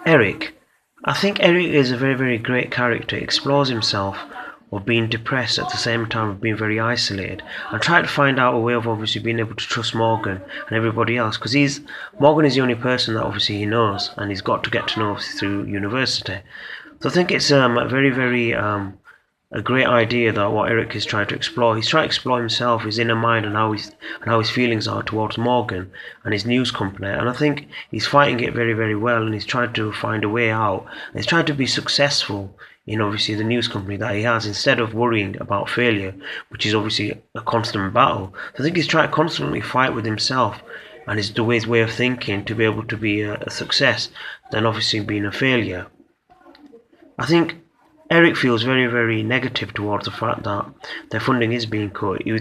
Eric. I think Eric is a very, very great character. He explores himself of being depressed at the same time of being very isolated, and try to find out a way of obviously being able to trust Morgan and everybody else, because he's Morgan is the only person that obviously he knows, and he's got to get to know through university. So I think it's a very, very a great idea that what Eric is trying to explore. He's trying to explore himself, his inner mind, and how his feelings are towards Morgan and his news company. And I think he's fighting it very, very well, and he's trying to find a way out. And he's trying to be successful in obviously the news company that he has, instead of worrying about failure, which is obviously a constant battle. So I think he's trying to constantly fight with himself and his way of thinking to be able to be a success than obviously being a failure. I think Eric feels very, very negative towards the fact that their funding is being cut. He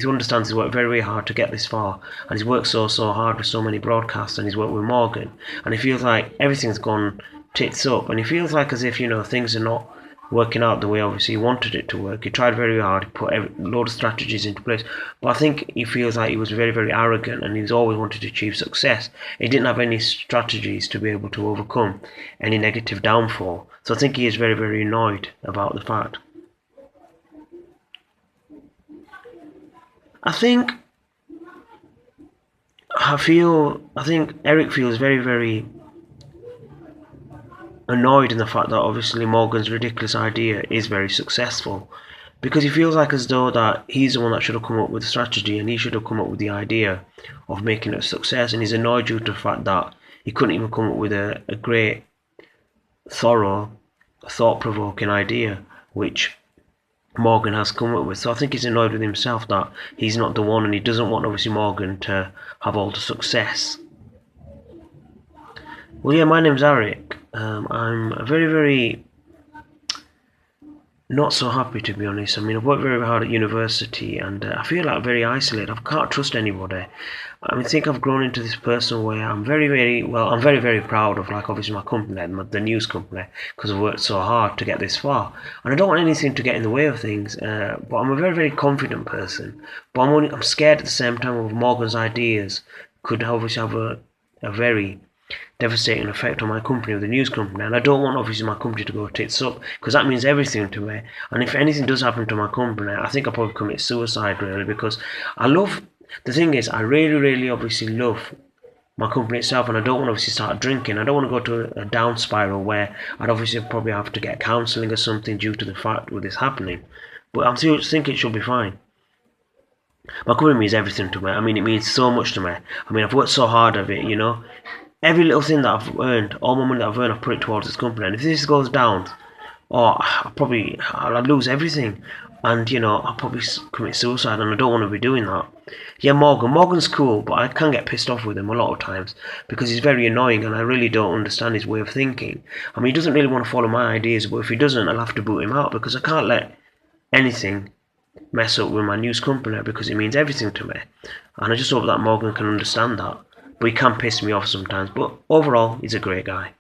understands he's worked very, very hard to get this far, and he's worked so hard with so many broadcasts, and he's worked with Morgan, and he feels like everything's gone tits up, and he feels like as if things are not working out the way obviously he wanted it to work. He tried very hard, he put a load of strategies into place, but I think he feels like he was very, very arrogant, and he's always wanted to achieve success. He didn't have any strategies to be able to overcome any negative downfall. So I think he is very, very annoyed about the fact. I think I think Eric feels very, very annoyed in the fact that obviously Morgan's ridiculous idea is very successful, because he feels like as though that he's the one that should have come up with the strategy, and he should have come up with the idea of making it a success, and he's annoyed due to the fact that he couldn't even come up with a great, thorough, thought-provoking idea which Morgan has come up with. So I think he's annoyed with himself that he's not the one, and he doesn't want obviously Morgan to have all the success. Well, yeah, my name's Eric. I'm very, very not so happy, to be honest. I mean, I've worked very hard at university, and I feel like very isolated. I can't trust anybody. I think I've grown into this person where I'm very, very well. I'm very, very proud of, like, obviously my company, the news company, because I've worked so hard to get this far, and I don't want anything to get in the way of things. But I'm a very, very confident person. But I'm scared at the same time of Morgan's ideas could obviously have a very devastating effect on my company, or the news company, and I don't want obviously my company to go tits up, because that means everything to me. And if anything does happen to my company, I think I'll probably commit suicide, really, because the thing is, I really, really obviously love my company itself, and I don't want to obviously start drinking. I don't want to go to a down spiral where I'd obviously probably have to get counselling or something due to the fact with this happening. But I think it should be fine. My company means everything to me. I mean, it means so much to me. I mean, I've worked so hard at it. Every little thing that I've earned, all my money that I've earned, I've put it towards this company. And if this goes down, I'll lose everything. And, I'll probably commit suicide, and I don't want to be doing that. Yeah, Morgan's cool, but I can get pissed off with him a lot of times, because he's very annoying, and I really don't understand his way of thinking. I mean, he doesn't really want to follow my ideas, but if he doesn't, I'll have to boot him out, because I can't let anything mess up with my news company, because it means everything to me. And I just hope that Morgan can understand that. But he can piss me off sometimes. But overall, he's a great guy.